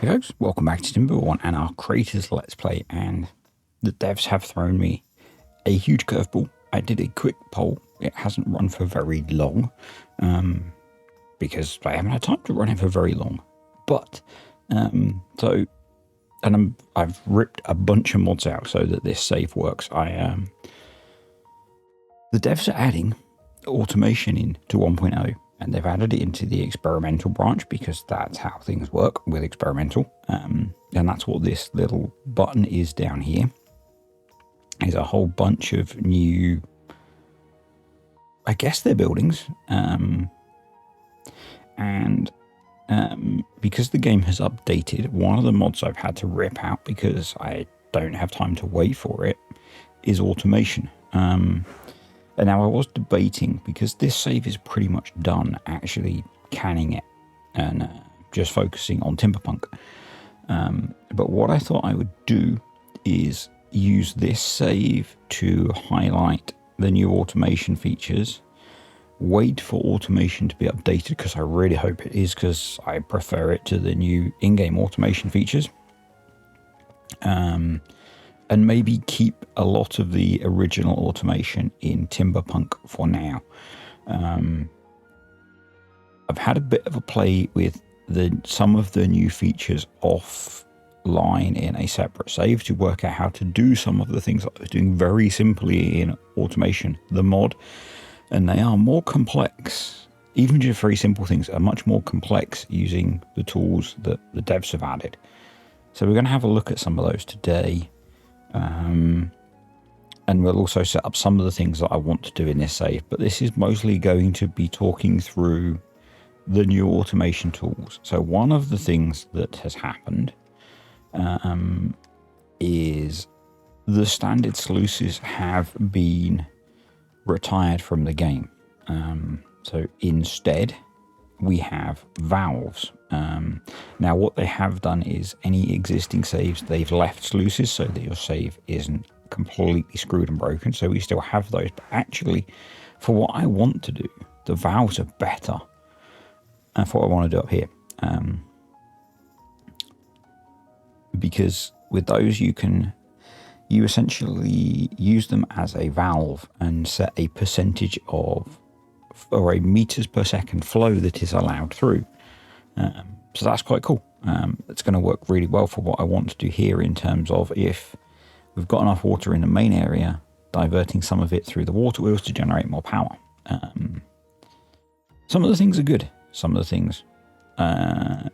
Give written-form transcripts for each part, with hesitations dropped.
Hey folks, welcome back to TIMBERBORN and our creators Let's Play, and the devs have thrown me a huge curveball. I did a quick poll. It hasn't run for very long because I haven't had time to run it for very long. But I've ripped a bunch of mods out so that this save works. The devs are adding automation into 1.0. And they've added it into the experimental branch because that's how things work with experimental. And that's what this little button is down here. Is a whole bunch of new, I guess they're buildings. Because the game has updated, one of the mods I've had to rip out because I don't have time to wait for it is automation. And now I was debating, because this save is pretty much done, actually canning it and just focusing on Timberpunk. But what I thought I would do is use this save to highlight the new automation features, wait for automation to be updated, because I really hope it is, because I prefer it to the new in-game automation features. And maybe keep a lot of the original automation in Timberpunk for now. I've had a bit of a play with some of the new features offline in a separate save to work out how to do some of the things that I was doing very simply in automation, the mod. And they are more complex. Even just very simple things are much more complex using the tools that the devs have added. So we're going to have a look at some of those today. And we'll also set up some of the things that I want to do in this save, but this is mostly going to be talking through the new automation tools. So one of the things that has happened is the standard sluices have been retired from the game. So instead we have valves. Now what they have done is any existing saves, they've left sluices so that your save isn't completely screwed and broken. So we still have those, but actually for what I want to do, the valves are better. And for what I want to do up here, because with those you essentially use them as a valve and set a percentage of, or a meters per second flow that is allowed through. So that's quite cool. It's going to work really well for what I want to do here, in terms of if we've got enough water in the main area, diverting some of it through the water wheels to generate more power. Some of the things are good. Some of the things,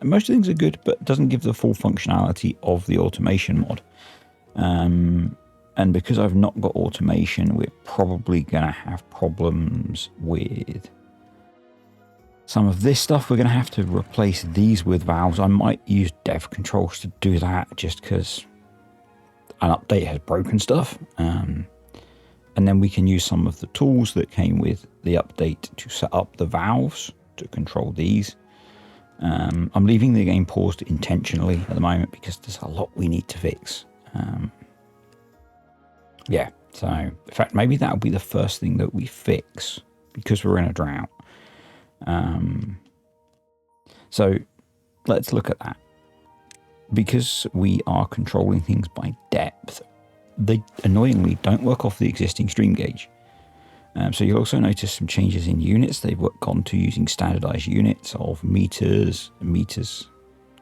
most of the things are good, but it doesn't give the full functionality of the automation mod. And because I've not got automation, we're probably going to have problems with some of this stuff. We're going to have to replace these with valves. I might use dev controls to do that, just because an update has broken stuff. And then we can use some of the tools that came with the update to set up the valves to control these. I'm leaving the game paused intentionally at the moment because there's a lot we need to fix. Yeah, so in fact, maybe that'll be the first thing that we fix, because we're in a drought. So let's look at that. Because we are controlling things by depth, they annoyingly don't work off the existing stream gauge. So you'll also notice some changes in units. They've gone to using standardized units of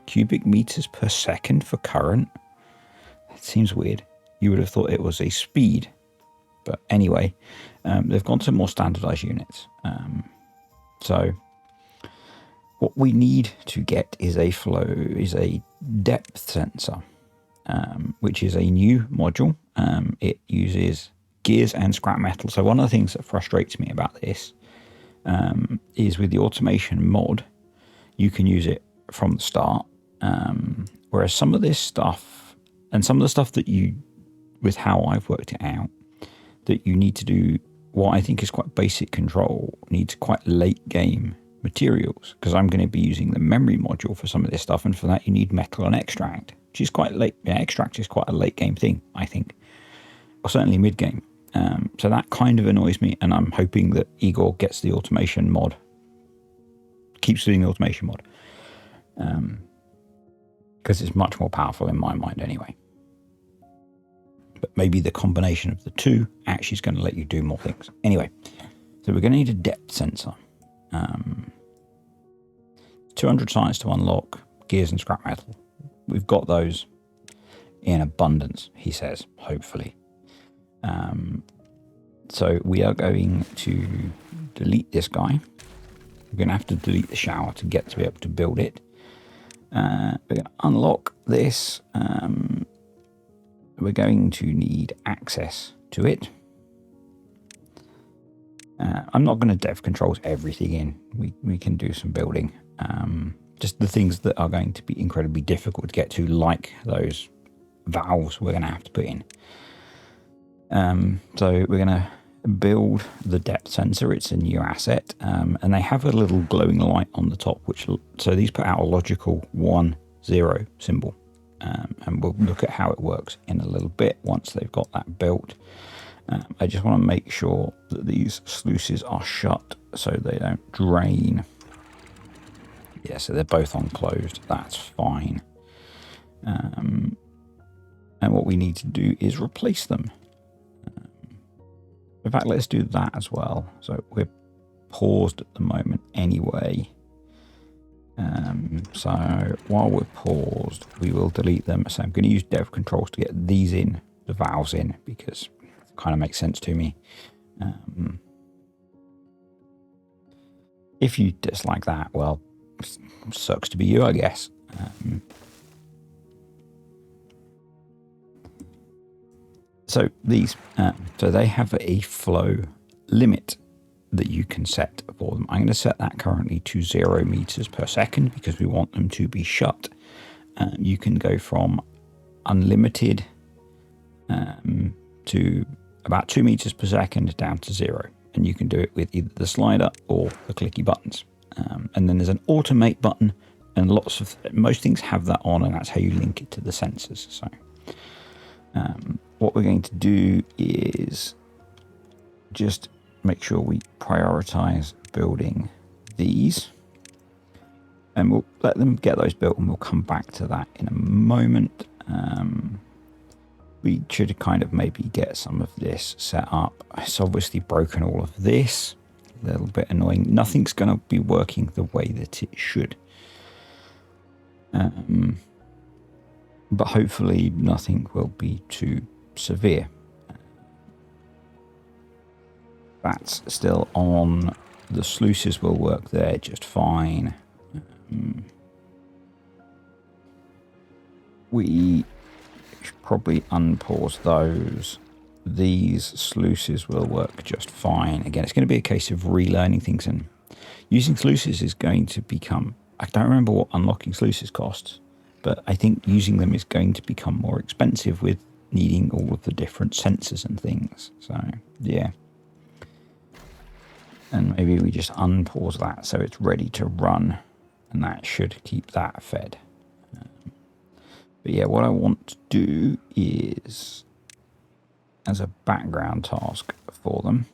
cubic meters per second for current. That seems weird. You would have thought it was a speed, but anyway, they've gone to more standardized units. So what we need to get is a depth sensor, which is a new module. It uses gears and scrap metal. So one of the things that frustrates me about this is with the automation mod, you can use it from the start. Whereas some of this stuff, and some of the stuff that with how I've worked it out, that you need to do what I think is quite basic control, needs quite late game materials, because I'm going to be using the memory module for some of this stuff, and for that you need metal and extract, which is quite late. Yeah, extract is quite a late game thing, I think, or certainly mid game. So that kind of annoys me, and I'm hoping that Igor gets the automation mod, keeps doing the automation mod. because it's much more powerful in my mind anyway. But maybe the combination of the two actually is going to let you do more things. Anyway, so we're going to need a depth sensor. 200 science to unlock gears and scrap metal. We've got those in abundance, he says, hopefully. So we are going to delete this guy. We're going to have to delete the shower to get to be able to build it. We're going to unlock this. We're going to need access to it. I'm not going to dev controls everything in. We can do some building. Just the things that are going to be incredibly difficult to get to, like those valves we're going to have to put in. So we're going to build the depth sensor. It's a new asset, and they have a little glowing light on the top, so these put out a logical 1, 0 symbol. And we'll look at how it works in a little bit once they've got that built. I just want to make sure that these sluices are shut so they don't drain. Yeah, so they're both on closed. That's fine. And what we need to do is replace them. In fact, let's do that as well. So we're paused at the moment anyway. So while we're paused, we will delete them. So I'm going to use dev controls to get these in, the valves in, because it kind of makes sense to me. If you dislike that, well, sucks to be you, I guess. So these, so they have a flow limit that you can set for them. I'm going to set that currently to 0 meters per second because we want them to be shut. You can go from unlimited to about 2 meters per second down to 0. And you can do it with either the slider or the clicky buttons. And then there's an automate button, and most things have that on, and that's how you link it to the sensors. So what we're going to do is just make sure we prioritize building these, and we'll let them get those built, and we'll come back to that in a moment. We should kind of maybe get some of this set up. It's obviously broken all of this. A little bit annoying. Nothing's going to be working the way that it should. But hopefully nothing will be too severe. That's still on. The sluices will work there just fine. We should probably unpause those. These sluices will work just fine. Again, it's going to be a case of relearning things, and using sluices is going to become, I don't remember what unlocking sluices costs, but I think using them is going to become more expensive with needing all of the different sensors and things. So yeah. And maybe we just unpause that so it's ready to run, and that should keep that fed. But yeah, what I want to do is, as a background task for them,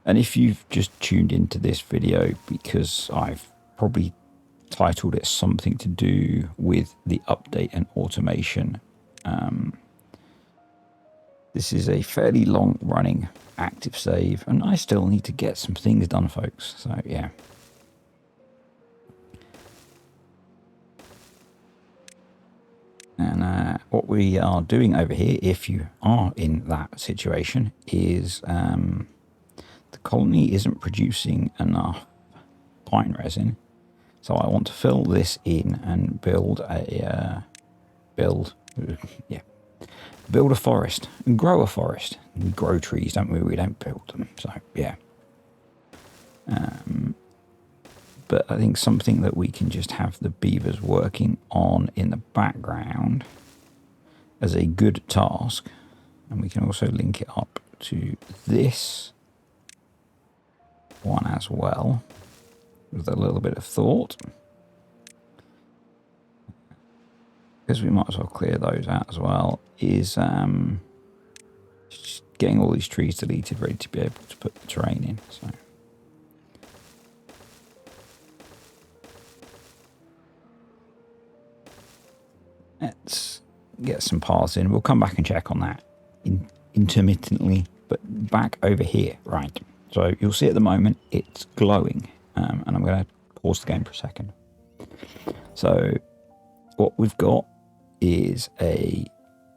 and if you've just tuned into this video because I've probably titled it something to do with the update and automation, this is a fairly long running active save, and I still need to get some things done, folks. So yeah. And what we are doing over here, if you are in that situation, is the colony isn't producing enough pine resin. So I want to fill this in and build a build a forest and grow a forest. We grow trees, don't we? We don't build them. So yeah. But I think something that we can just have the beavers working on in the background as a good task, and we can also link it up to this one as well with a little bit of thought, because we might as well clear those out as well, is just getting all these trees deleted, ready to be able to put the terrain in. So Let's get some paths in. We'll come back and check on that intermittently. But back over here, right. So you'll see at the moment it's glowing. And I'm going to pause the game for a second. So what we've got is a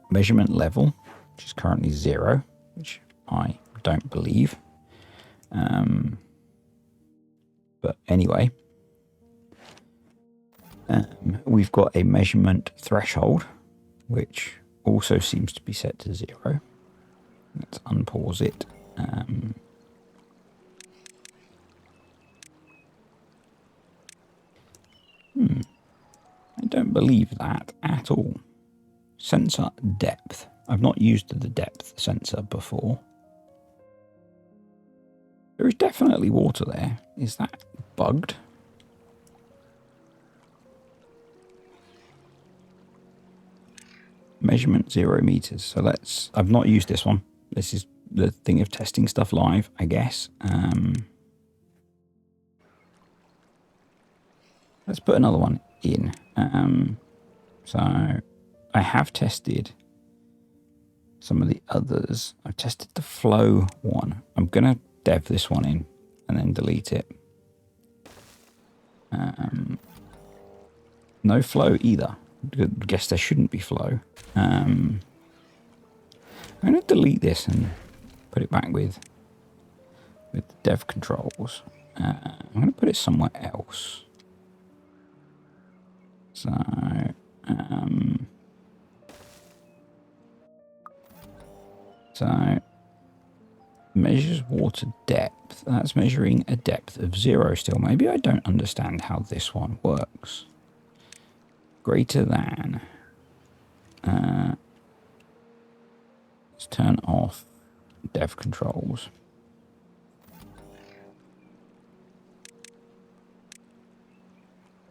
measurement level, which is currently 0, which I don't believe. But anyway, we've got a measurement threshold, which also seems to be set to 0. Let's unpause it. I don't believe that at all. Sensor depth. I've not used the depth sensor before. There is definitely water there. Is that bugged? Measurement 0 meters. So let's, I've not used this one. This is the thing of testing stuff live, I guess. Let's put another one in. So I have tested some of the others. I've tested the flow one. I'm going to dev this one in and then delete it. No flow either. I guess there shouldn't be flow. I'm going to delete this and put it back with the dev controls. I'm going to put it somewhere else. So, measures water depth. That's measuring a depth of 0 still. Maybe I don't understand how this one works. Greater than. Let's turn off dev controls.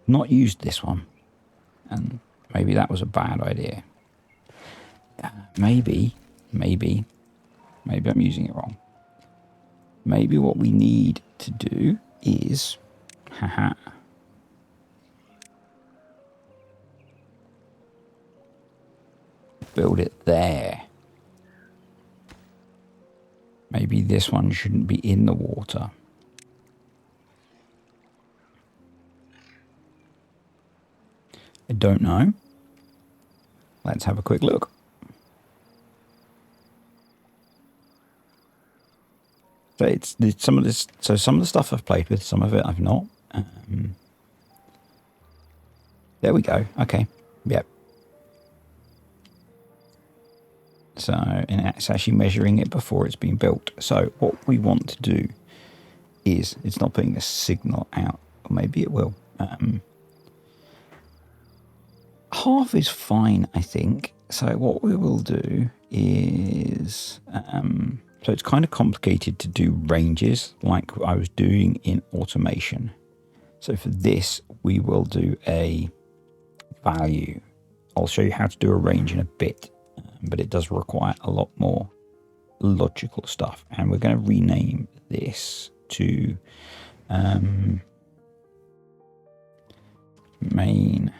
Not used this one. And maybe that was a bad idea. Maybe I'm using it wrong. Maybe what we need to do is, build it there. Maybe this one shouldn't be in the water. I don't know. Let's have a quick look. So it's some of this. So some of the stuff I've played with, some of it I've not. There we go. Okay. Yep. So, and it's actually measuring it before it's been built. So what we want to do is, it's not putting a signal out, or maybe it will. Half is fine, I think. So what we will do is, so it's kind of complicated to do ranges like I was doing in automation. So for this, we will do a value. I'll show you how to do a range in a bit, but it does require a lot more logical stuff. And we're going to rename this to main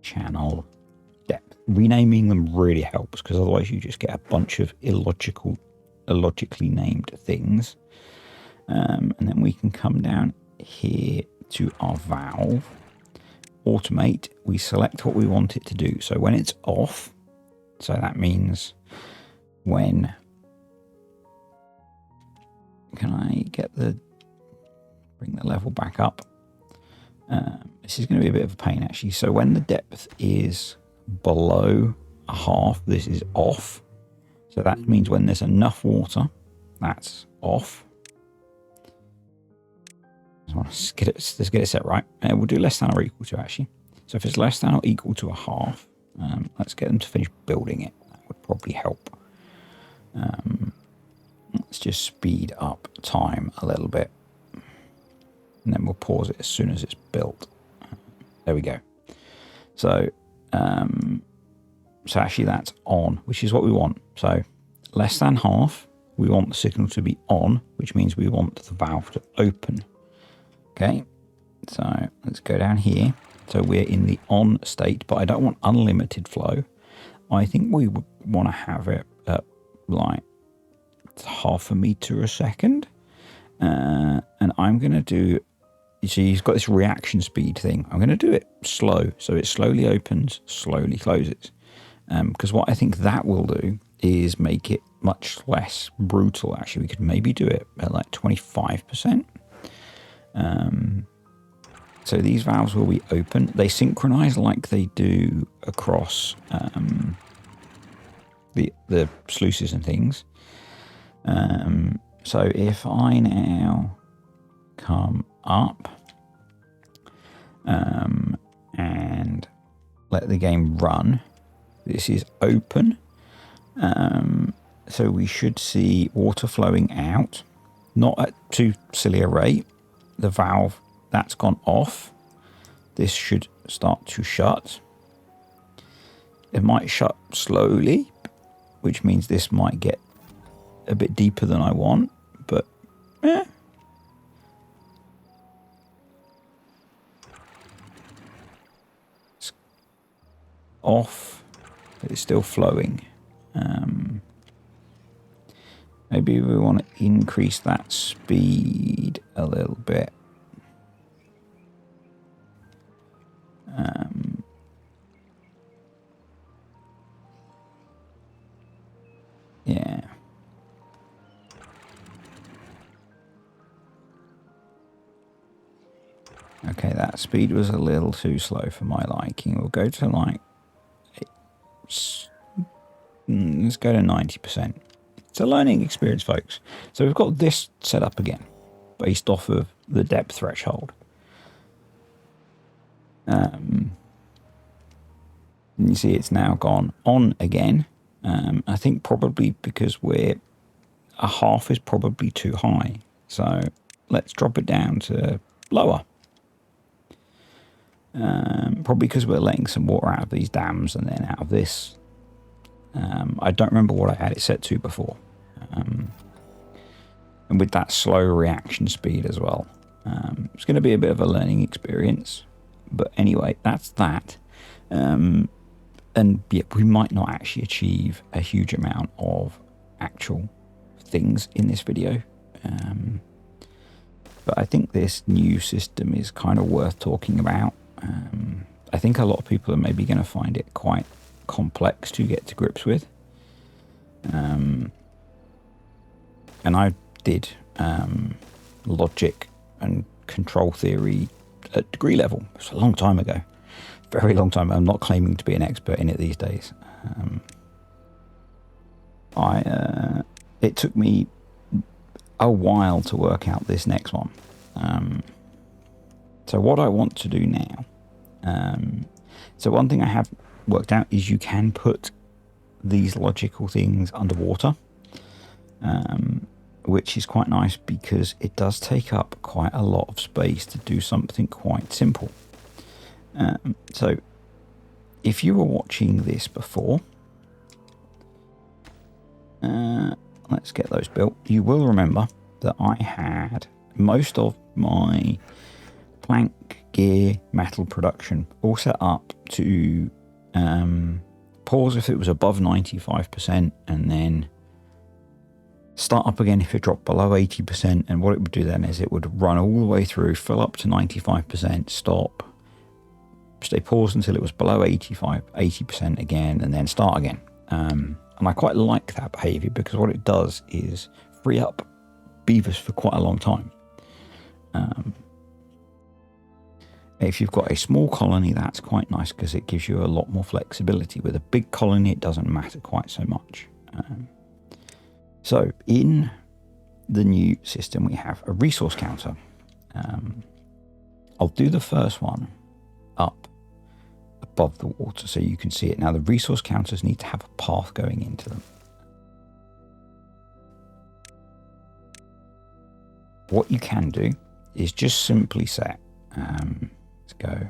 channel depth. Renaming them really helps, because otherwise you just get a bunch of illogically named things. And then we can come down here to our valve, automate. We select what we want it to do. So when it's off, so that means when, can I get bring the level back up? This is going to be a bit of a pain actually. So when the depth is below a half, this is off. So that means when there's enough water, that's off. Let's get it set right. We'll do less than or equal to actually. So if it's less than or equal to a half, let's get them to finish building it. That would probably help. Let's just speed up time a little bit. And then we'll pause it as soon as it's built. There we go. So, so actually that's on, which is what we want. So less than half, we want the signal to be on, which means we want the valve to open. Okay, so let's go down here. So we're in the on state, but I don't want unlimited flow. I think we would want to have it at like 0.5 meter a second. And I'm going to do, you see, he's got this reaction speed thing. I'm going to do it slow. So it slowly opens, slowly closes. Because what I think that will do is make it much less brutal. Actually, we could maybe do it at like 25%. So these valves will be open. They synchronize like they do across the sluices and things. So if I now come up and let the game run, this is open. So we should see water flowing out, not at too silly a rate. The valve, that's gone off. This should start to shut. It might shut slowly, which means this might get a bit deeper than I want, but it's off. It's still flowing. Maybe we want to increase that speed a little bit. Yeah. Okay, that speed was a little too slow for my liking. We'll go to like, let's go to 90%. It's a learning experience, folks. So we've got this set up again, based off of the depth threshold. And you see it's now gone on again. I think probably because a half is probably too high. So let's drop it down to lower. Probably because we're letting some water out of these dams and then out of this. I don't remember what I had it set to before. And with that slow reaction speed as well. It's going to be a bit of a learning experience. But anyway, that's that. And yeah, we might not actually achieve a huge amount of actual things in this video. But I think this new system is kind of worth talking about. I think a lot of people are maybe going to find it quite complex to get to grips with. And I did logic and control theory at degree level. It's a long time ago. Very long time. I'm not claiming to be an expert in it these days. It took me a while to work out this next one. So what I want to do now, so one thing I have worked out is you can put these logical things underwater, which is quite nice because it does take up quite a lot of space to do something quite simple. So if you were watching this before, let's get those built. You will remember that I had most of my plank, gear, metal production all set up to pause if it was above 95% and then start up again if it dropped below 80%. And what it would do then is it would run all the way through, fill up to 95%, stop, stay paused until it was below 80% again, and then start again. And I quite like that behavior because what it does is free up beavers for quite a long time. If you've got a small colony, that's quite nice because it gives you a lot more flexibility. With a big colony, it doesn't matter quite so much. So in the new system, we have a resource counter. I'll do the first one up above the water so you can see it. Now the resource counters need to have a path going into them. What you can do is just simply set, let's go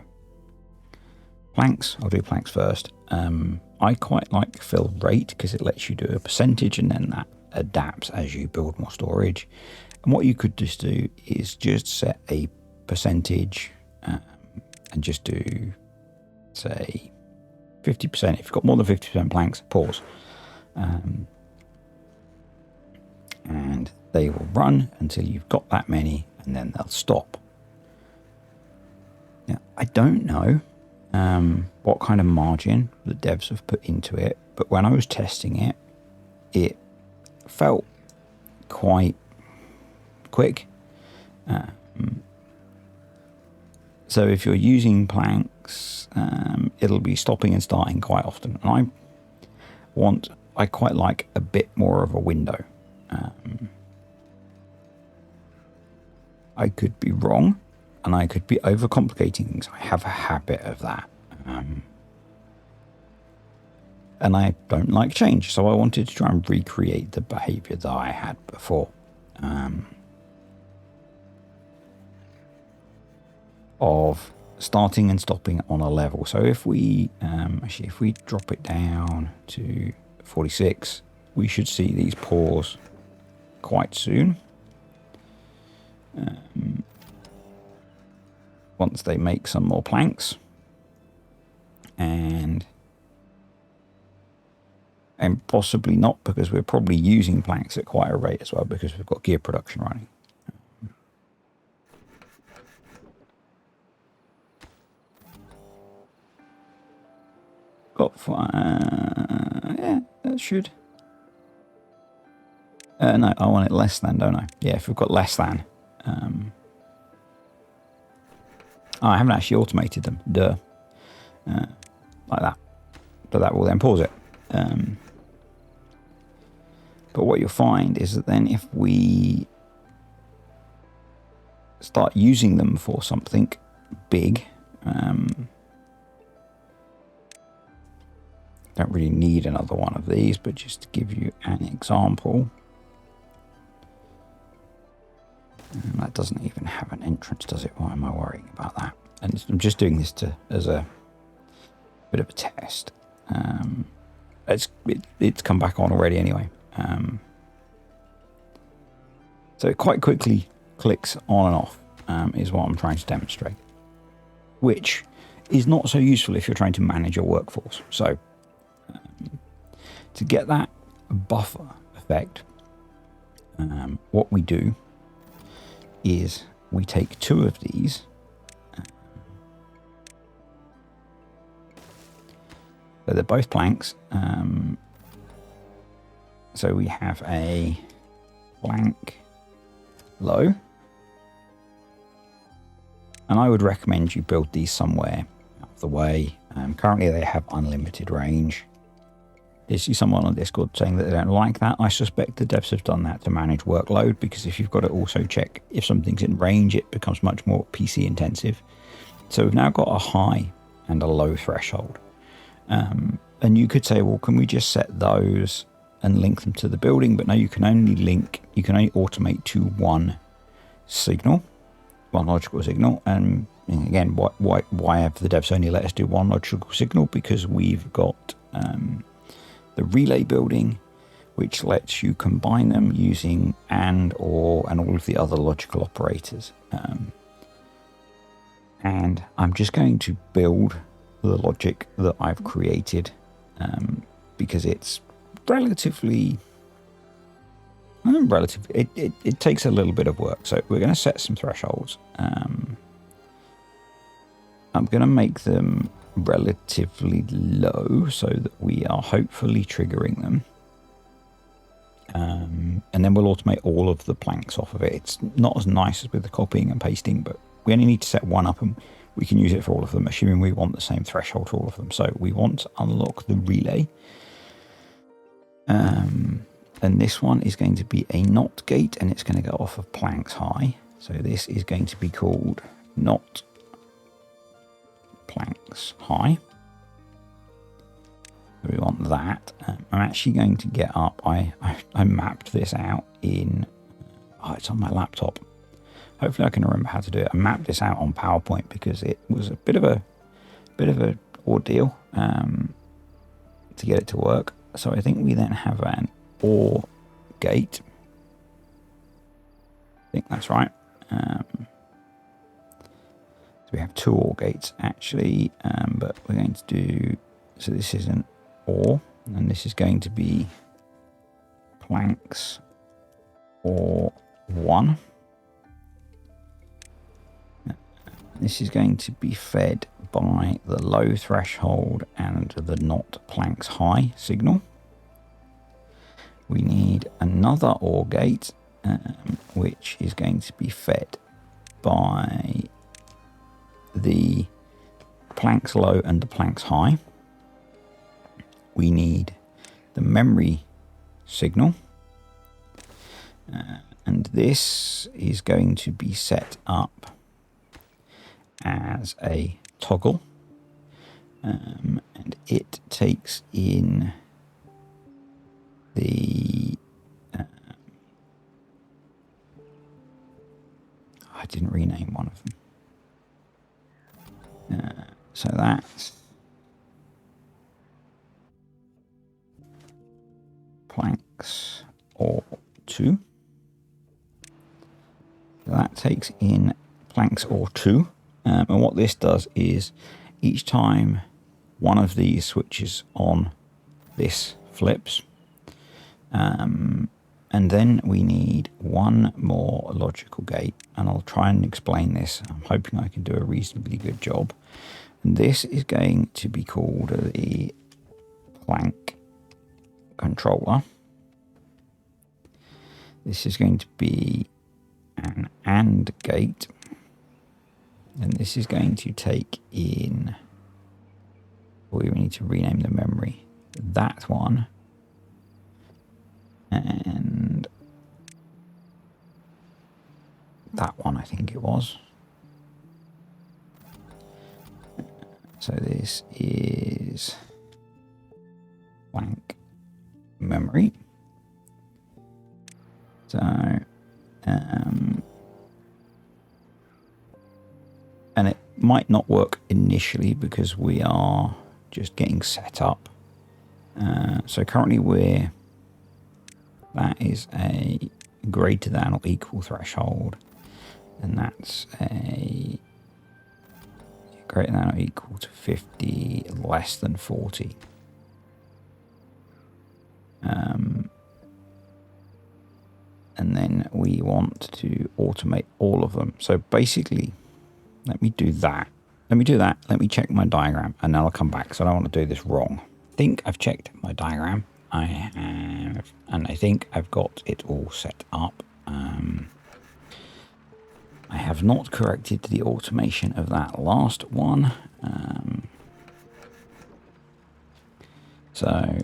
planks. I'll do planks first. I quite like fill rate because it lets you do a percentage and then that adapts as you build more storage. And what you could just do is just set a percentage and just do, say, 50%. If you've got more than 50% planks, pause. And they will run until you've got that many, and then they'll stop. Now, I don't know what kind of margin the devs have put into it, but when I was testing it, it felt quite quick. So if you're using planks, it'll be stopping and starting quite often. And I quite like a bit more of a window. I could be wrong, and I could be overcomplicating things. I have a habit of that. And I don't like change, so I wanted to try and recreate the behavior that I had before. Of starting and stopping on a level. So if we if we drop it down to 46, we should see these pause quite soon. Once they make some more planks, and possibly not, because we're probably using planks at quite a rate as well, because we've got gear production running. Got yeah, that should. No, I want it less than, don't I? Yeah, if we've got less than. I haven't actually automated them. Duh. Like that. But that will then pause it. But what you'll find is that then if we start using them for something big, don't really need another one of these, but just to give you an example. That doesn't even have an entrance, does it? Why am I worrying about that? And I'm just doing this as a bit of a test. It's come back on already anyway. So it quite quickly clicks on and off, is what I'm trying to demonstrate. Which is not so useful if you're trying to manage your workforce. So to get that buffer effect, what we do is we take two of these, so they're both planks. So we have a plank low, and I would recommend you build these somewhere out of the way. Currently they have unlimited range. I see someone on Discord saying that they don't like that. I suspect the devs have done that to manage workload, because if you've got to also check if something's in range, it becomes much more PC intensive. So we've now got a high and a low threshold. And you could say, well, can we just set those and link them to the building? But no, you can only automate to one signal, one logical signal. And again, why have the devs only let us do one logical signal? Because we've got the relay building, which lets you combine them using and, or, and all of the other logical operators. And I'm just going to build the logic that I've created, because it's relatively, it takes a little bit of work. So we're going to set some thresholds. I'm going to make them relatively low so that we are hopefully triggering them. And then we'll automate all of the planks off of it. It's not as nice as with the copying and pasting, but we only need to set one up and we can use it for all of them, assuming we want the same threshold for all of them. So we want to unlock the relay. And this one is going to be a NOT gate, and it's going to go off of planks high. So this is going to be called NOT planks high. We want that. I'm actually going to get up. I mapped this out in. Oh, it's on my laptop. Hopefully, I can remember how to do it. I mapped this out on PowerPoint because it was a bit of a ordeal to get it to work. So I think we then have an OR gate. I think that's right. So we we have 2 OR gates actually, but we're going to do, so this is an OR, and this is going to be planks OR 1. This is going to be fed by the low threshold and the not planks high signal. We need another OR gate, which is going to be fed by the planks low and the planks high. We need the memory signal, and this is going to be set up as a toggle, and it takes in the I didn't rename one of them, so that's planks OR 2. So that takes in planks OR 2. And what this does is each time one of these switches on, this flips. And then we need one more logical gate, and I'll try and explain this. I'm hoping I can do a reasonably good job. And this is going to be called the plank controller. This is going to be an AND gate. And this is going to take in, we need to rename the memory, that one, and that one, I think it was. So this is blank memory. So, and it might not work initially because we are just getting set up. So currently that is a greater than or equal threshold, and that's a greater than or equal to 50, less than 40. And then we want to automate all of them. So basically, let me do that. Let me check my diagram, and then I'll come back, so I don't want to do this wrong. I think I've checked my diagram. I have, and I think I've got it all set up. I have not corrected the automation of that last one. So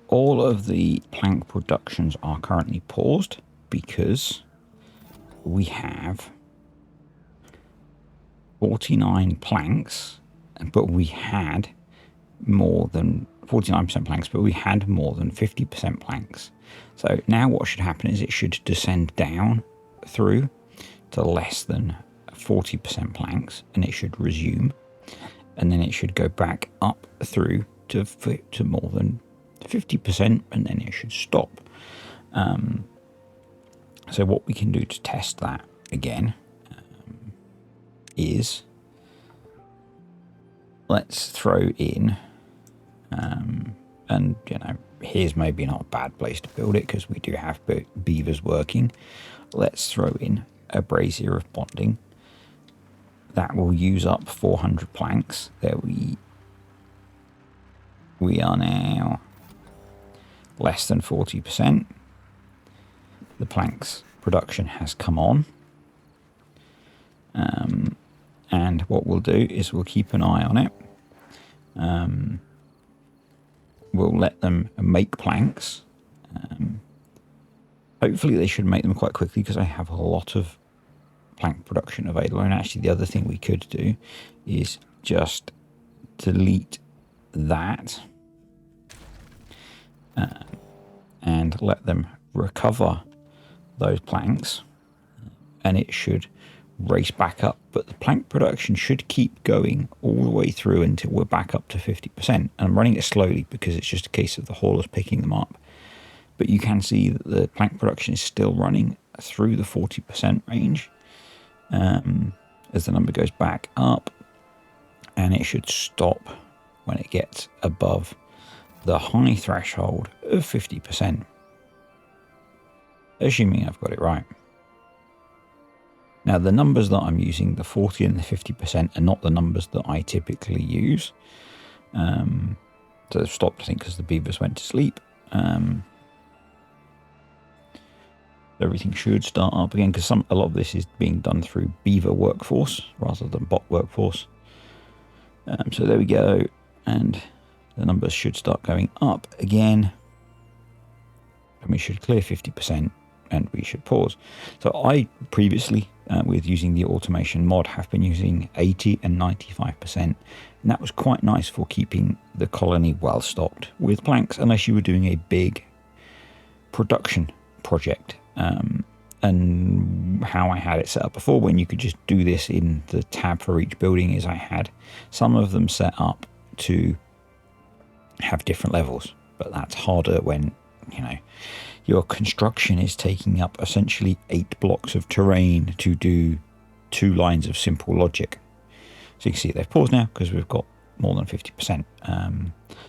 all of the plank productions are currently paused because we have 49 planks, but we had more than 49% planks, but we had more than 50% planks. So now what should happen is it should descend down through to less than 40% planks, and it should resume, and then it should go back up through to more than 50%, and then it should stop. So what we can do to test that again is let's throw in, and you know, here's maybe not a bad place to build it because we do have beavers working. Let's throw in a brazier of bonding. That will use up 400 planks. There we are now less than 40%. The planks production has come on. And what we'll do is we'll keep an eye on it. We'll let them make planks. Hopefully they should make them quite quickly because I have a lot of plank production available. And actually the other thing we could do is just delete that and let them recover those planks, and it should race back up. But the plank production should keep going all the way through until we're back up to 50%. And I'm running it slowly because it's just a case of the haulers picking them up. But you can see that the plank production is still running through the 40% range. as the number goes back up, and it should stop when it gets above the high threshold of 50%, assuming I've got it right. Now, the numbers that I'm using, the 40 and the 50%, are not the numbers that I typically use. So they've stopped, I think, because the beavers went to sleep. Everything should start up again, because a lot of this is being done through beaver workforce rather than bot workforce. So there we go, and the numbers should start going up again, and we should clear 50%, and we should pause. So I previously, with using the automation mod, have been using 80 and 95%, and that was quite nice for keeping the colony well stocked with planks, unless you were doing a big production project. And how I had it set up before, when you could just do this in the tab for each building, is I had some of them set up to have different levels, but that's harder when, you know, your construction is taking up essentially 8 blocks of terrain to do 2 lines of simple logic. So you can see they've paused now because we've got more than 50%.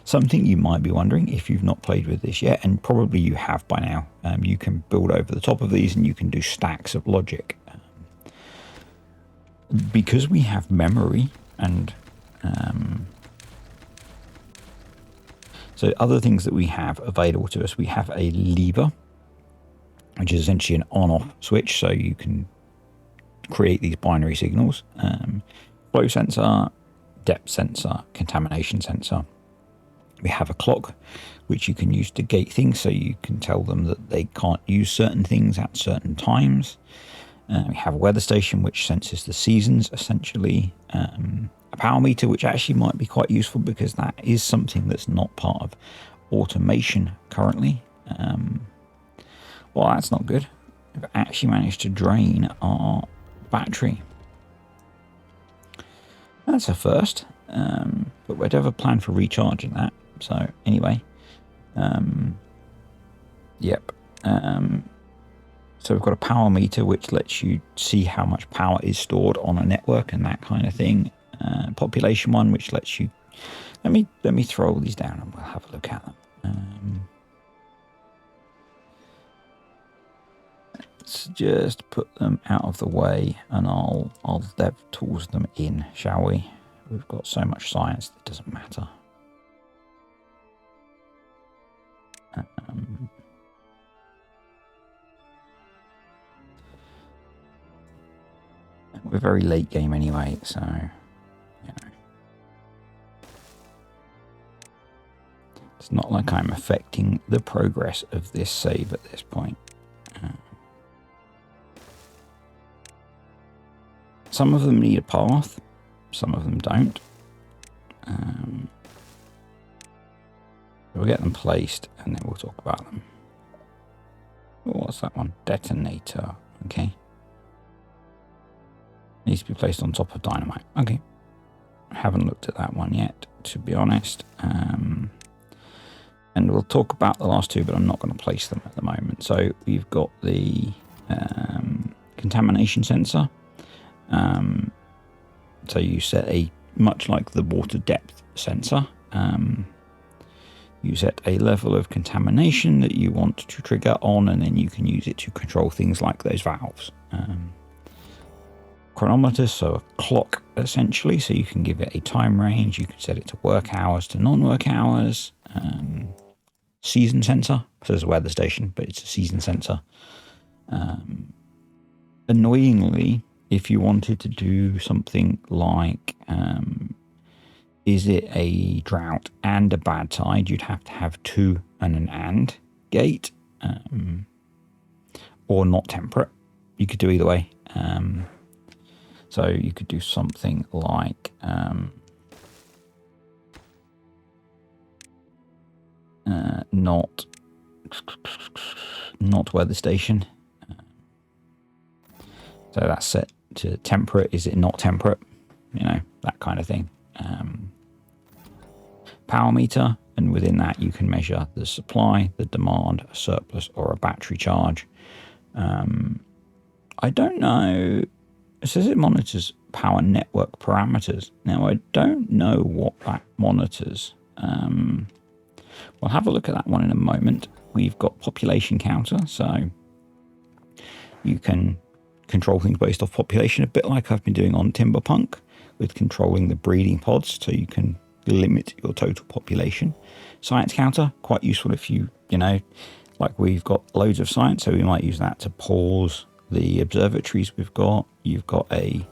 Something you might be wondering if you've not played with this yet, and probably you have by now, you can build over the top of these and you can do stacks of logic. Because we have memory and so other things that we have available to us, we have a lever, which is essentially an on-off switch, so you can create these binary signals. Flow sensor, depth sensor, contamination sensor. We have a clock, which you can use to gate things, so you can tell them that they can't use certain things at certain times. We have a weather station, which senses the seasons, essentially. A power meter, which actually might be quite useful, because that is something that's not part of automation currently. Well, that's not good. We've actually managed to drain our battery. That's a first, but we'd have a plan for recharging that. So anyway, yep. So we've got a power meter, which lets you see how much power is stored on a network and that kind of thing. Population one, which lets you, let me throw all these down and we'll have a look at them. Let's just put them out of the way, and I'll dev tools them in, shall we? We've got so much science that doesn't matter. We're very late game anyway, so you know, it's not like I'm affecting the progress of this save at this point. Some of them need a path, some of them don't. We'll get them placed and then we'll talk about them. Oh, what's that one? Detonator. Okay. Needs to be placed on top of dynamite. Okay. I haven't looked at that one yet, to be honest. And we'll talk about the last two, but I'm not going to place them at the moment. So we've got the contamination sensor. So you set a, much like the water depth sensor, you set a level of contamination that you want to trigger on, and then you can use it to control things like those valves. Chronometer, so a clock essentially, so you can give it a time range, you can set it to work hours to non-work hours. Season sensor, so there's a weather station, but it's a season sensor. Annoyingly, if you wanted to do something like, is it a drought and a bad tide, you'd have to have 2 and an and gate, or not temperate. You could do either way. So you could do something like not weather station. So that's set to temperate. Is it not temperate? You know, that kind of thing. Power meter, and within that you can measure the supply, the demand, a surplus, or a battery charge. I don't know. It says it monitors power network parameters. Now, I don't know what that monitors. We'll have a look at that one in a moment. We've got population counter, so you can control things based off population, a bit like I've been doing on Timberpunk with controlling the breeding pods, so you can limit your total population. Science counter, quite useful if you know, like we've got loads of science, so we might use that to pause the observatories we've got. You've got a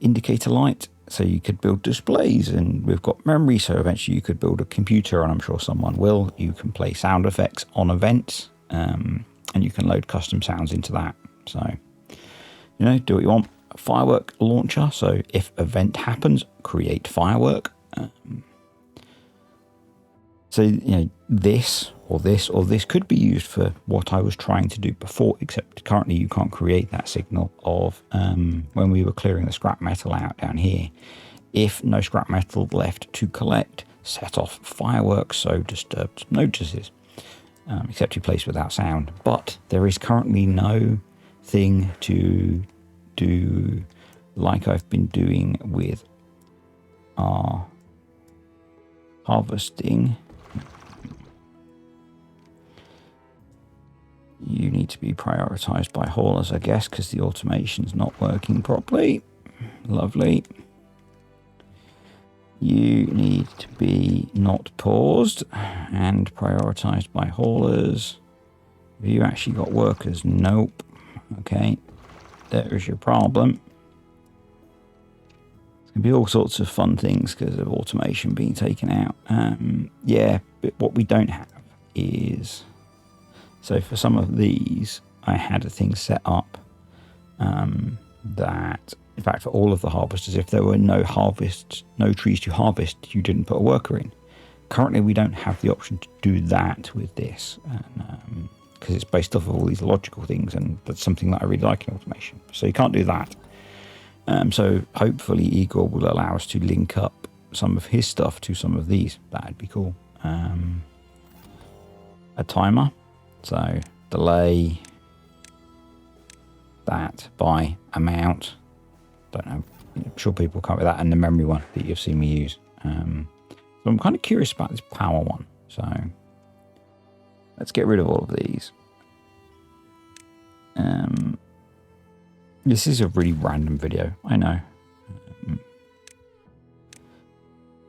indicator light, so you could build displays, and we've got memory, so eventually you could build a computer, and I'm sure someone will. You can play sound effects on events, and you can load custom sounds into that. So, you know, do what you want. A firework launcher, so if event happens, create firework. So, you know, this or this or this could be used for what I was trying to do before, except currently you can't create that signal of when we were clearing the scrap metal out down here. If no scrap metal left to collect, set off fireworks, so disturbed notices, except you place without sound. But there is currently no thing to do like I've been doing with our harvesting. You need to be prioritized by haulers, I guess, because the automation's not working properly. Lovely. You need to be not paused and prioritized by haulers. Have you actually got workers? Nope. Okay. There's your problem. It's going to be all sorts of fun things because of automation being taken out. Yeah, but what we don't have is... So for some of these, I had a thing set up that, in fact, for all of the harvesters, if there were no trees to harvest, you didn't put a worker in. Currently, we don't have the option to do that with this, because it's based off of all these logical things, and that's something that I really like in automation. So you can't do that. So hopefully Igor will allow us to link up some of his stuff to some of these. That'd be cool. A timer. So delay that by amount. Don't know. I'm sure people come with that, and the memory one that you've seen me use. So I'm kind of curious about this power one. So let's get rid of all of these. This is a really random video. I know.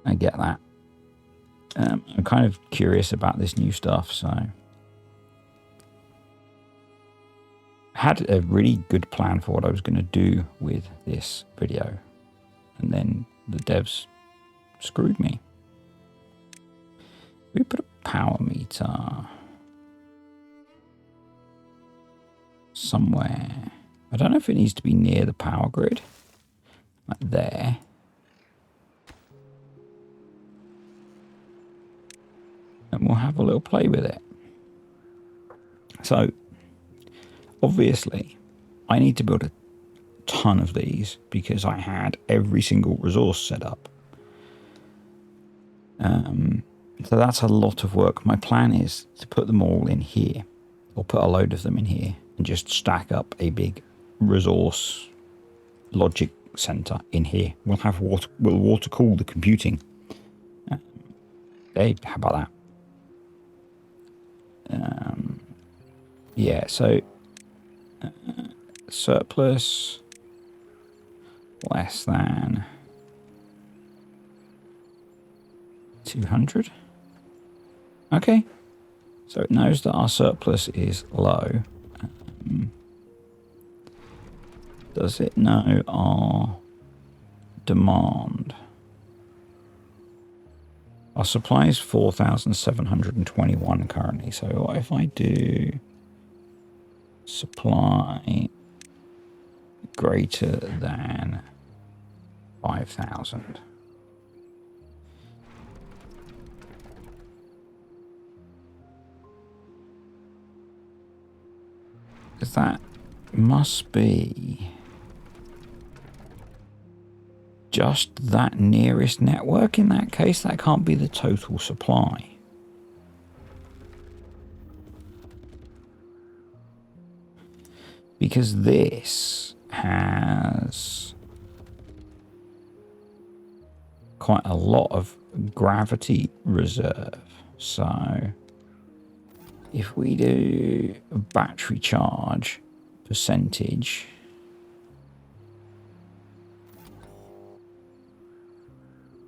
I get that. I'm kind of curious about this new stuff, so... had a really good plan for what I was going to do with this video, and then the devs screwed me. We put a power meter somewhere. I don't know if it needs to be near the power grid, like there. And we'll have a little play with it. So obviously, I need to build a ton of these because I had every single resource set up. So that's a lot of work. My plan is to put them all in here, or put a load of them in here, and just stack up a big resource logic center in here. We'll have water. We'll water cool the computing. Hey, how about that? Yeah. So. Surplus less than 200. Okay, so it knows that our surplus is low. Does it know our demand? Our supply is 4,721 currently. So what if I do supply greater than 5,000? Because that must be just that nearest network. In that case, that can't be the total supply. Because this has quite a lot of gravity reserve. So if we do a battery charge percentage,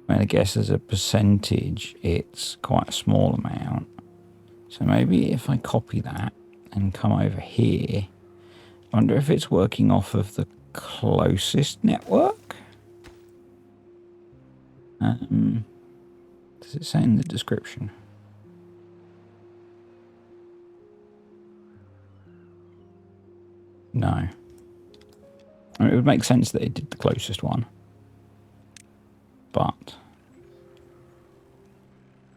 I guess as a percentage, it's quite a small amount. So maybe if I copy that and come over here, I wonder if it's working off of the closest network. Does it say in the description? No. I mean, it would make sense that it did the closest one. But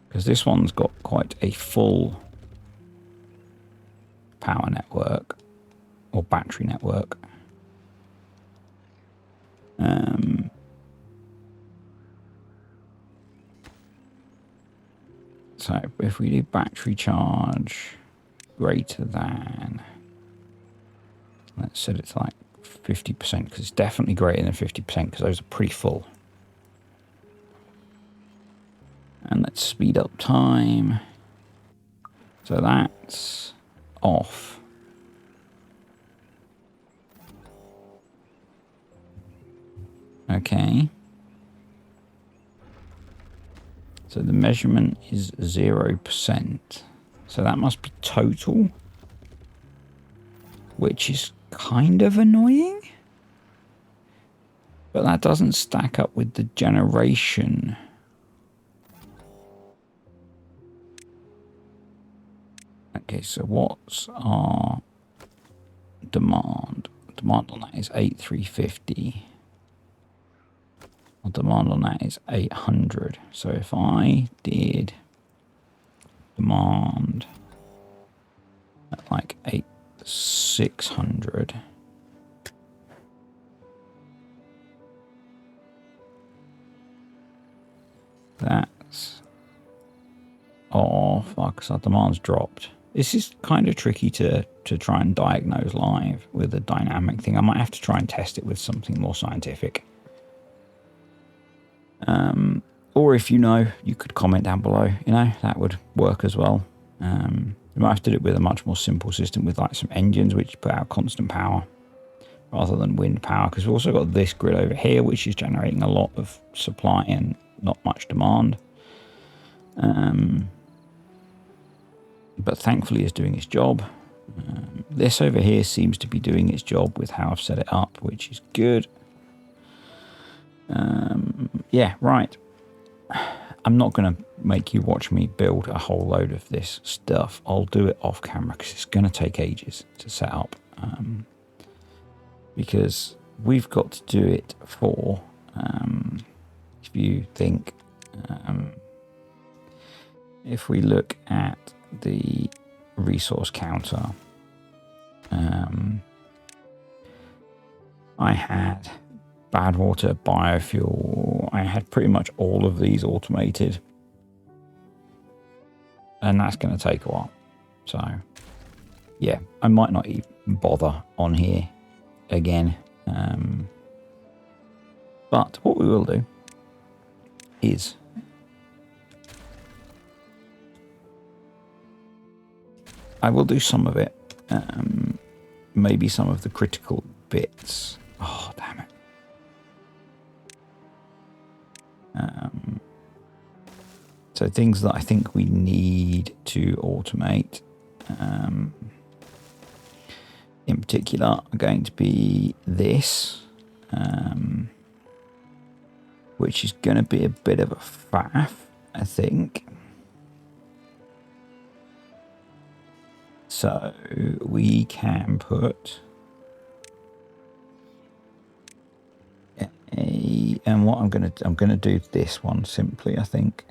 because this one's got quite a full power network or battery network. So if we do battery charge greater than, let's set it to like 50%, because it's definitely greater than 50%, because those are pretty full. And let's speed up time. So that's off. Okay. So the measurement is 0%. So that must be total, which is kind of annoying. But that doesn't stack up with the generation. Okay, so what's our demand? Demand on that is 8350. Our demand on that is 800. So if I did demand at like 600, that's off. Because our demand's dropped. This is kind of tricky to try and diagnose live with a dynamic thing. I might have to try and test it with something more scientific. Or if you know, you could comment down below. You know, that would work as well. You might have to do it with a much more simple system with like some engines which put out constant power rather than wind power. Because we've also got this grid over here which is generating a lot of supply and not much demand. But thankfully it's doing its job. This over here seems to be doing its job with how I've set it up, which is good. Yeah, right. I'm not going to make you watch me build a whole load of this stuff. I'll do it off camera because it's going to take ages to set up. Because we've got to do it for, if you think, if we look at the resource counter, I had bad water, biofuel. I had pretty much all of these automated. And that's going to take a while. So, yeah, I might not even bother on here again. But what we will do is I will do some of it. Maybe some of the critical bits. Oh, damn it. So things that I think we need to automate, in particular, are going to be this, which is going to be a bit of a faff, I think. So we can put and what I'm going to do this one simply, I think.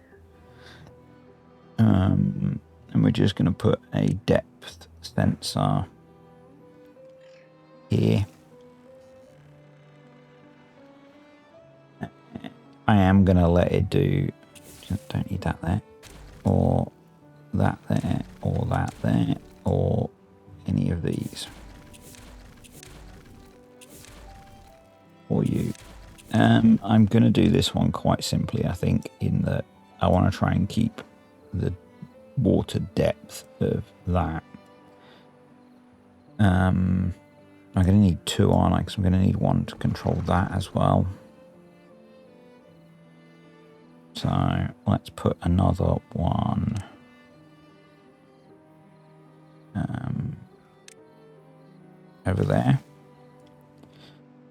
And we're just going to put a depth sensor here. I am going to let it do, don't need that there, or that there, or that there, or any of these. Or you. I'm going to do this one quite simply, I think, in that I want to try and keep the water depth of that. I'm going to need two, aren't I? Because I'm going to need one to control that as well. So let's put another one over there.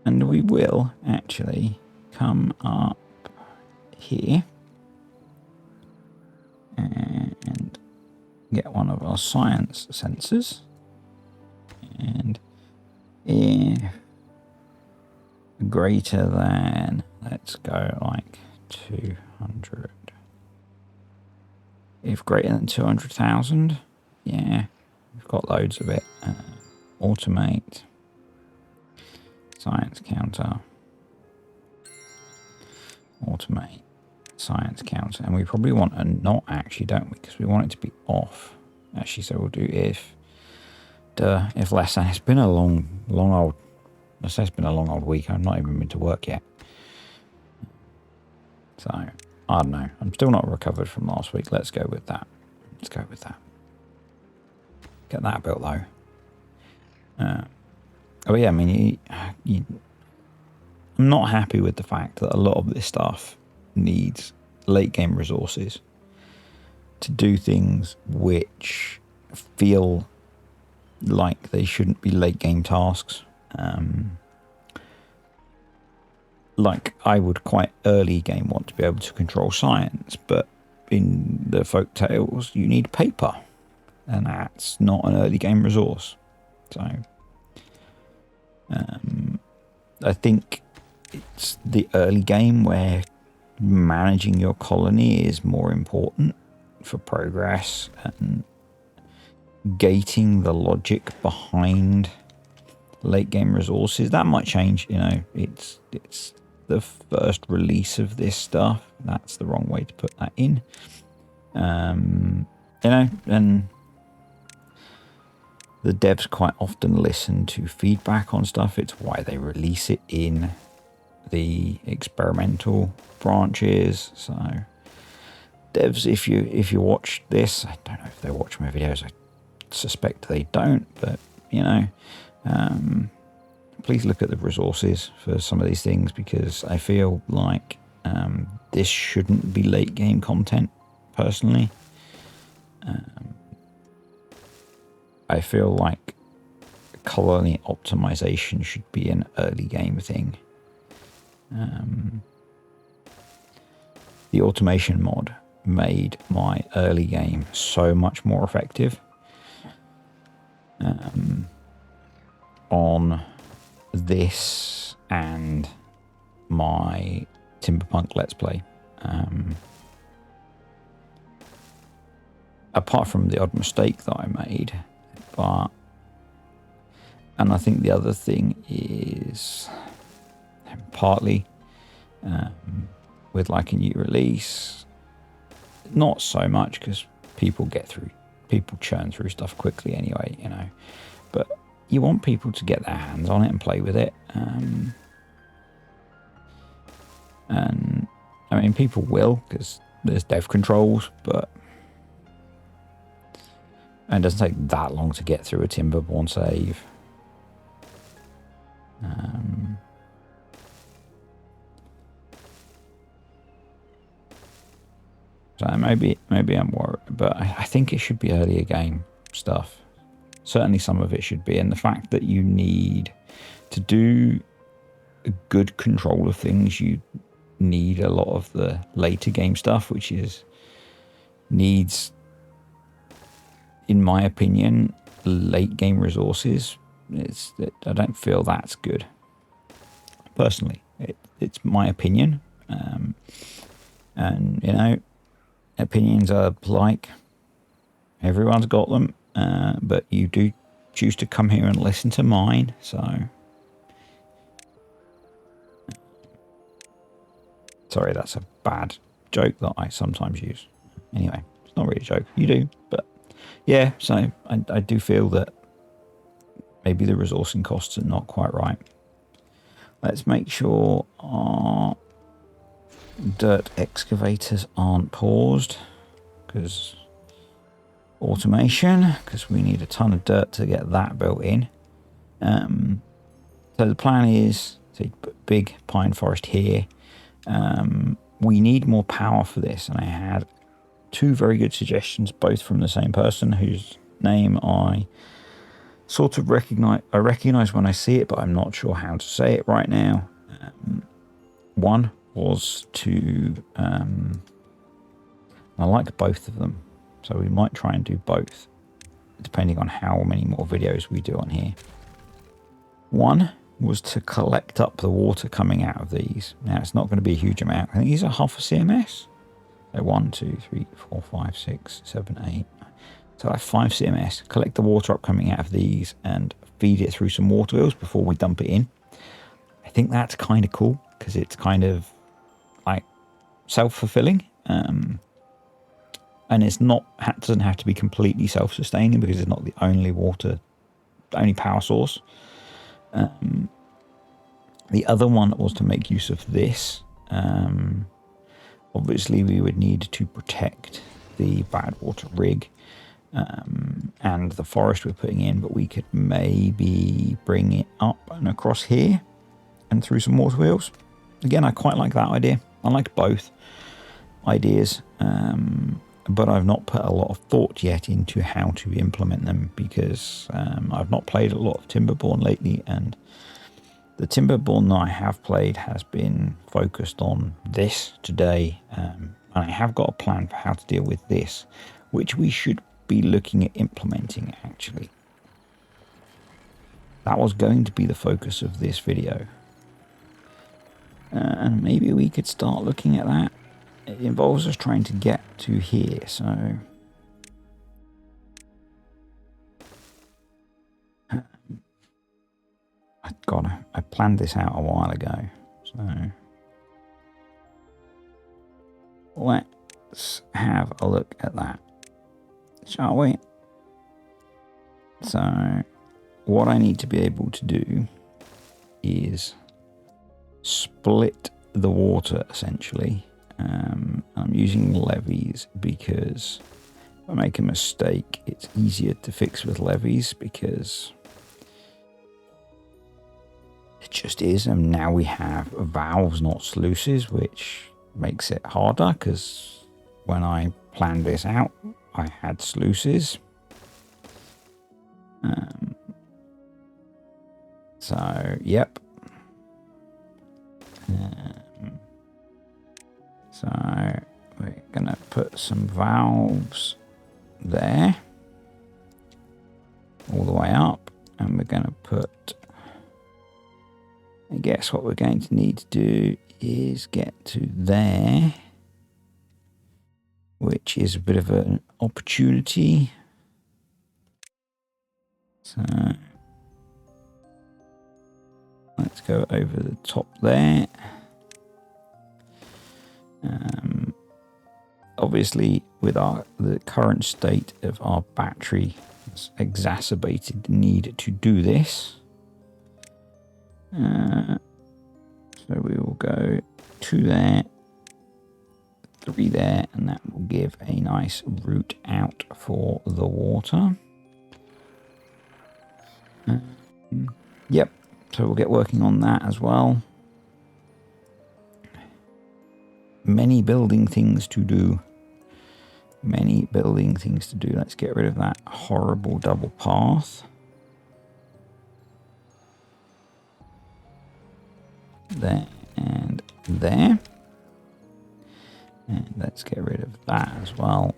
And we will actually come up here and get one of our science sensors. And if greater than, let's go like 200. If greater than 200,000, yeah, we've got loads of it. Automate. Science counter. Automate. Science counter. And we probably want a not actually, don't we? Because we want it to be off. Actually, so we'll do if less than. It's been a long old, I say it's been a long old week. I've not even been to work yet. So, I don't know. I'm still not recovered from last week. Let's go with that. Let's go with that. Get that built though. Oh yeah, I mean, I'm not happy with the fact that a lot of this stuff needs late game resources to do things which feel like they shouldn't be late game tasks. Like I would quite early game want to be able to control science, but in the folk tales you need paper, and that's not an early game resource. So I think it's the early game where managing your colony is more important for progress and gating the logic behind late game resources. That might change, you know. It's the first release of this stuff. That's the wrong way to put that in. You know, and the devs quite often listen to feedback on stuff. It's why they release it in the experimental branches. So devs, if you watch this, I don't know if they watch my videos, I suspect they don't, but you know, please look at the resources for some of these things, because I feel like this shouldn't be late game content personally. I feel like colony optimization should be an early game thing. The automation mod made my early game so much more effective on this and my Timberpunk Let's Play. Apart from the odd mistake that I made, and I think the other thing is partly with like a new release, not so much because people churn through stuff quickly anyway, you know, but you want people to get their hands on it and play with it. And I mean, people will, because there's dev controls, but and it doesn't take that long to get through a Timberborn save. So maybe I'm worried, but I think it should be earlier game stuff. Certainly some of it should be, and the fact that you need to do a good control of things, you need a lot of the later game stuff, which needs, in my opinion, late game resources. I don't feel that's good. Personally, it's my opinion, and you know, opinions are like everyone's got them, but you do choose to come here and listen to mine. So, sorry, that's a bad joke that I sometimes use. Anyway, it's not really a joke. You do, but yeah. So I do feel that maybe the resourcing costs are not quite right. Let's make sure our dirt excavators aren't paused because automation, because we need a ton of dirt to get that built in. So the plan is to put a big pine forest here. We need more power for this, and I had two very good suggestions, both from the same person whose name I sort of recognize when I see it, but I'm not sure how to say it right now. One was to I like both of them, so we might try and do both depending on how many more videos we do on here. One was to collect up the water coming out of these. Now it's not going to be a huge amount. I think these are half a CMS. So 1, 2, 3, 4, 5, 6, 7, 8. So I have 5 CMS. Collect the water up coming out of these and feed it through some water wheels before we dump it in. I think that's kind of cool because it's kind of like self-fulfilling. And it's not, doesn't have to be completely self-sustaining because it's not the only power source. The other one was to make use of this. Obviously, we would need to protect the bad water rig and the forest we're putting in, but we could maybe bring it up and across here and through some water wheels. Again, I quite like that idea. I like both ideas, but I've not put a lot of thought yet into how to implement them because I've not played a lot of TIMBERBORN lately, and the TIMBERBORN that I have played has been focused on this today, and I have got a plan for how to deal with this, which we should be looking at implementing actually. That was going to be the focus of this video. And maybe we could start looking at that. It involves us trying to get to here, so I planned this out a while ago, so let's have a look at that, shall we? So what I need to be able to do is split the water essentially. I'm using levees because if I make a mistake, it's easier to fix with levees because it just is. And now we have valves, not sluices, which makes it harder because when I planned this out, I had sluices. So, yep. So we're going to put some valves there all the way up, and we're going to put, I guess what we're going to need to do is get to there, which is a bit of an opportunity. So let's go over the top there. Obviously, with the current state of our battery, it's exacerbated the need to do this. So we will go 2 there, 3 there, and that will give a nice route out for the water. Yep, so we'll get working on that as well. Many building things to do. Many building things to do. Let's get rid of that horrible double path. There and there. And let's get rid of that as well.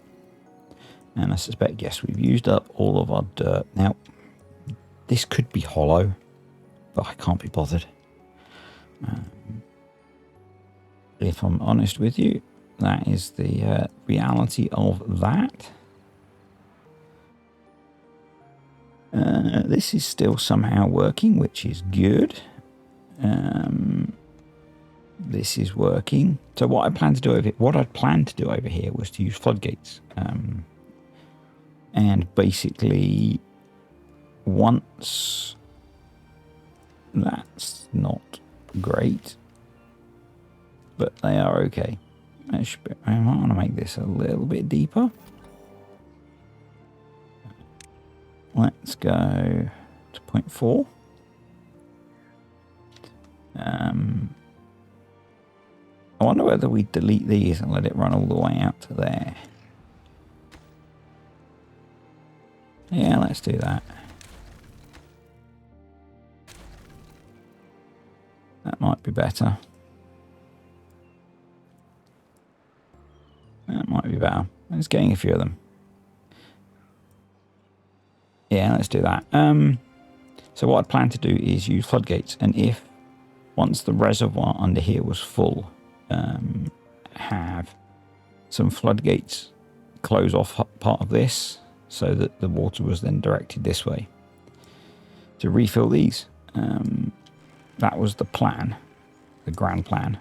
And I suspect, yes, we've used up all of our dirt. Now, this could be hollow, but I can't be bothered. If I'm honest with you, that is the reality of that. This is still somehow working, which is good. This is working. So what I'd planned to do over here was to use floodgates. And basically, once that's not great, but they are okay. I might want to make this a little bit deeper. Let's go to 0.4. I wonder whether we delete these and let it run all the way out to there. Yeah, let's do that. That might be better. That might be better. Let's getting a few of them. Yeah, let's do that. So what I'd plan to do is use floodgates, and if once the reservoir under here was full, have some floodgates close off part of this so that the water was then directed this way to refill these. That was the plan, the grand plan.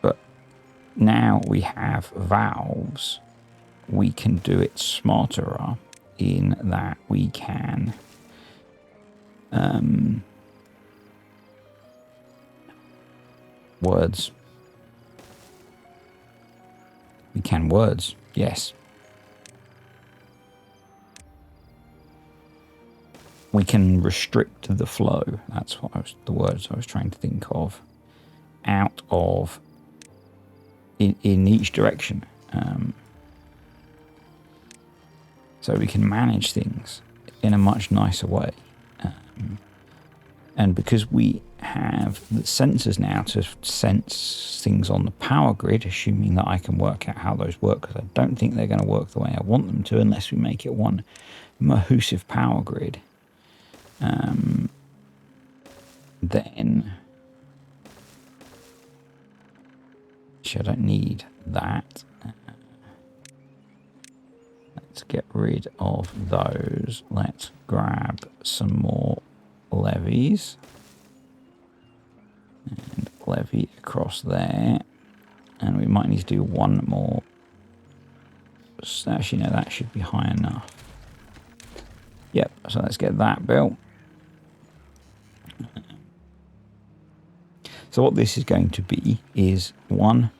But now we have valves, we can do it smarter in that we can words. We can words, yes. We can restrict the flow. That's what the words I was trying to think of. Out of in each direction. So we can manage things in a much nicer way. And because we have the sensors now to sense things on the power grid, assuming that I can work out how those work, because I don't think they're going to work the way I want them to unless we make it one Mahusive power grid. Then I don't need that. Let's get rid of those. Let's grab some more levies and levy across there, and we might need to do one more. Actually, no, that should be high enough. Yep, so let's get that built. So what this is going to be is, one,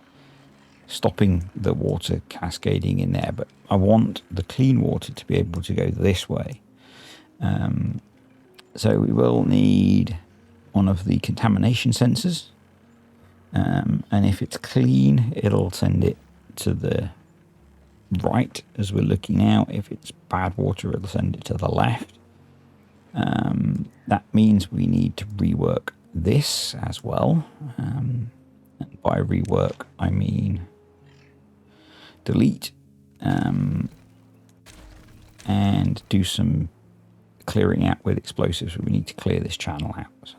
stopping the water cascading in there, but I want the clean water to be able to go this way. So we will need one of the contamination sensors, and if it's clean, it'll send it to the right as we're looking now. If it's bad water, it'll send it to the left. That means we need to rework this as well. And by rework, I mean delete and do some clearing out with explosives. We need to clear this channel out. So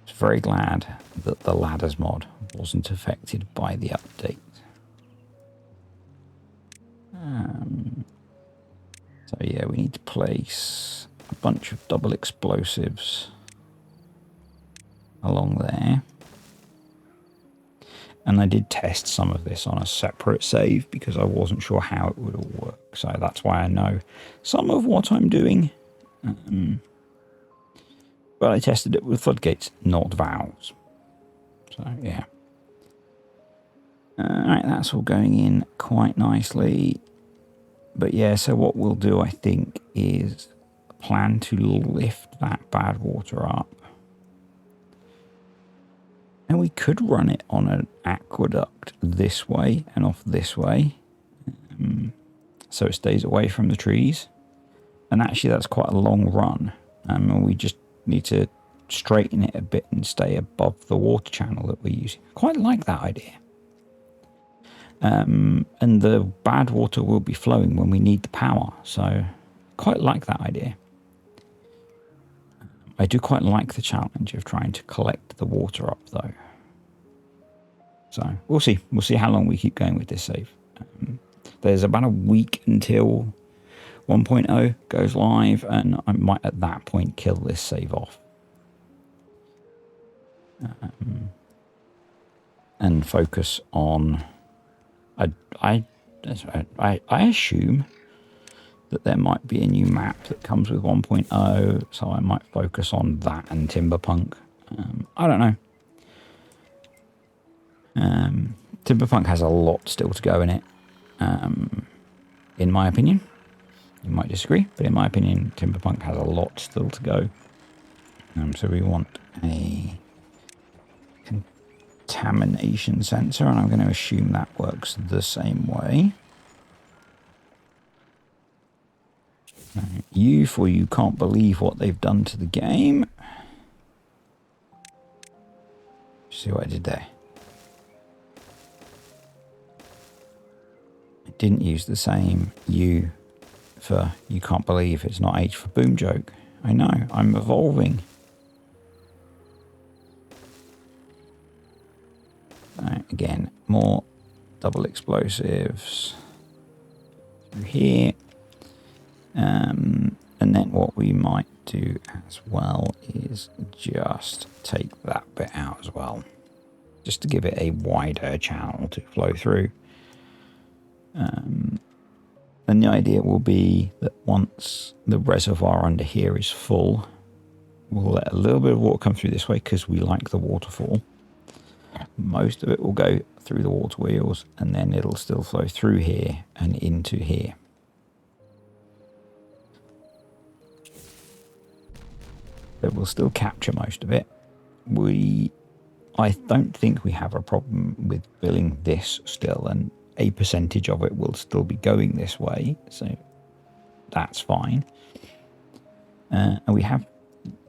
it's very glad that the ladders mod wasn't affected by the update. So yeah, we need to place a bunch of double explosives along there. And I did test some of this on a separate save because I wasn't sure how it would all work. So that's why I know some of what I'm doing. But I tested it with floodgates, not valves. So yeah. Alright, that's all going in quite nicely. But yeah, so what we'll do, I think, is plan to lift that bad water up. And we could run it on an aqueduct this way and off this way. So it stays away from the trees. And actually that's quite a long run. And we just need to straighten it a bit and stay above the water channel that we're using. I quite like that idea. And the bad water will be flowing when we need the power. So quite like that idea. I do quite like the challenge of trying to collect the water up though. So we'll see. We'll see how long we keep going with this save. There's about a week until 1.0 goes live, and I might at that point kill this save off. And focus on... I assume that there might be a new map that comes with 1.0, so I might focus on that and Timberpunk. I don't know. Timberpunk has a lot still to go in it, in my opinion. You might disagree, but in my opinion, Timberpunk has a lot still to go. So we want a contamination sensor, and I'm going to assume that works the same way. You, for you can't believe what they've done to the game. See what I did there? I didn't use the same U for you can't believe, it's not H for boom joke. I know, I'm evolving. Again, more double explosives through here. And then what we might do as well is just take that bit out as well, just to give it a wider channel to flow through. And the idea will be that once the reservoir under here is full, we'll let a little bit of water come through this way because we like the waterfall. Most of it will go through the water wheels, and then it'll still flow through here and into here. But we'll still capture most of it. I don't think we have a problem with billing this still, and a percentage of it will still be going this way, so that's fine. And we have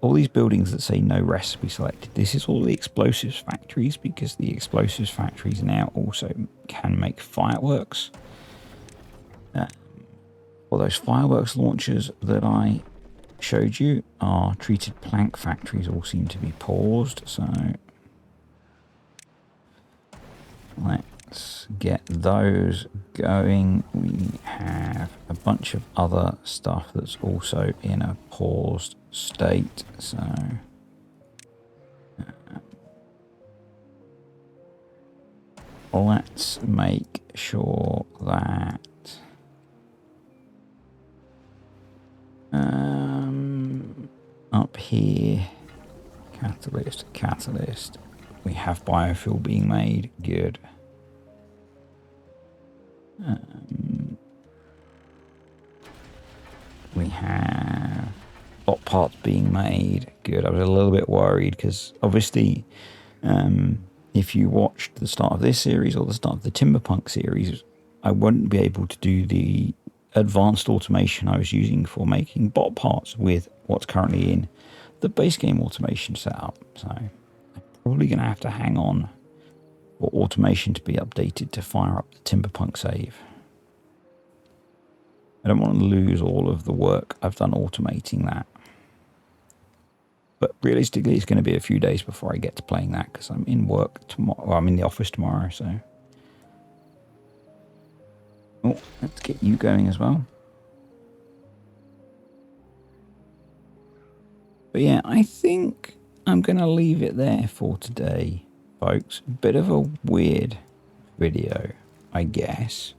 all these buildings that say no recipe selected. This is all the explosives factories, because the explosives factories now also can make fireworks. All those fireworks launchers that I showed you are treated plank factories, all seem to be paused, so let's get those going. We have a bunch of other stuff that's also in a paused state, so let's make sure that up here, catalyst, we have biofuel being made. Good. We have bot parts being made. Good. I was a little bit worried because obviously if you watched the start of this series or the start of the Timberpunk series, I wouldn't be able to do the advanced automation I was using for making bot parts with what's currently in the base game automation setup. So I'm probably going to have to hang on for automation to be updated to fire up the Timberpunk save. I don't want to lose all of the work I've done automating that. But realistically, it's going to be a few days before I get to playing that because I'm in work tomorrow. Well, I'm in the office tomorrow, so. Oh, let's get you going as well. But yeah, I think I'm going to leave it there for today, folks. A bit of a weird video, I guess.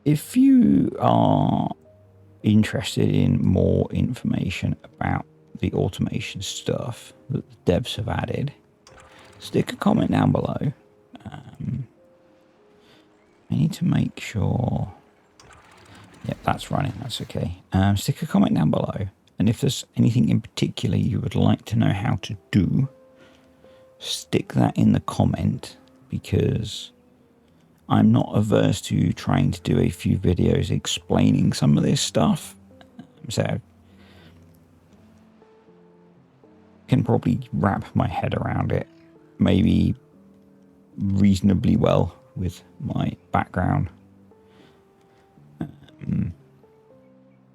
If you are interested in more information about the automation stuff that the devs have added, stick a comment down below. I need to make sure. Yep, that's running. That's okay. Stick a comment down below. And if there's anything in particular you would like to know how to do, stick that in the comment, because I'm not averse to trying to do a few videos explaining some of this stuff. So I can probably wrap my head around it maybe reasonably well with my background.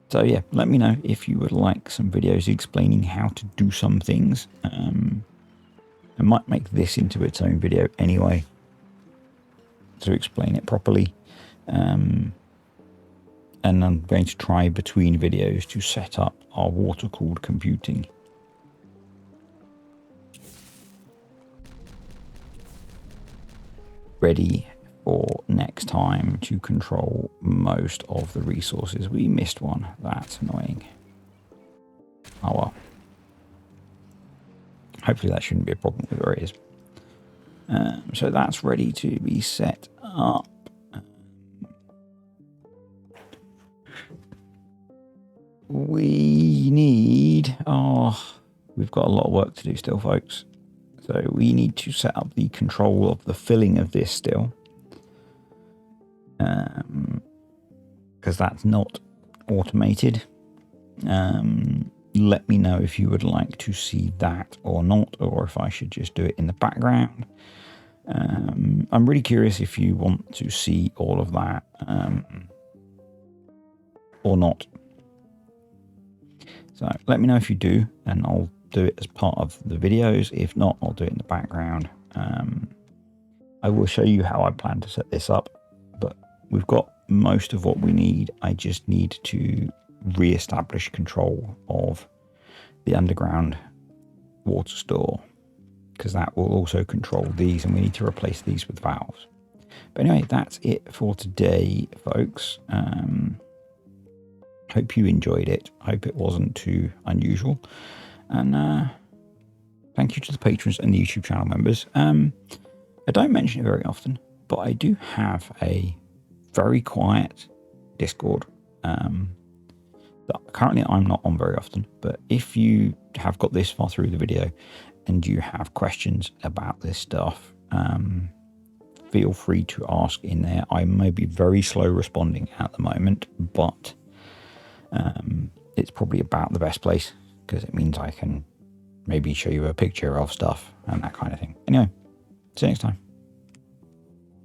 So yeah, let me know if you would like some videos explaining how to do some things. I might make this into its own video anyway to explain it properly. And I'm going to try between videos to set up our water-cooled computing. ready for next time to control most of the resources. We missed one. That's annoying. Oh well. Hopefully that shouldn't be a problem with where it is. So that's ready to be set up. We need... Oh, we've got a lot of work to do still, folks. So we need to set up the control of the filling of this still. Because that's not automated. Let me know if you would like to see that or not, or if I should just do it in the background. I'm really curious if you want to see all of that or not. So let me know if you do, and I'll do it as part of the videos. If not, I'll do it in the background. I will show you how I plan to set this up, but we've got most of what we need. I just need to re-establish control of the underground water store, because that will also control these, and we need to replace these with valves. But anyway, that's it for today, folks. Hope you enjoyed it. Hope it wasn't too unusual. And thank you to the patrons and the YouTube channel members. I don't mention it very often, but I do have a very quiet Discord that currently I'm not on very often. But if you have got this far through the video and you have questions about this stuff, feel free to ask in there. I may be very slow responding at the moment, but it's probably about the best place, because it means I can maybe show you a picture of stuff and that kind of thing. Anyway, see you next time.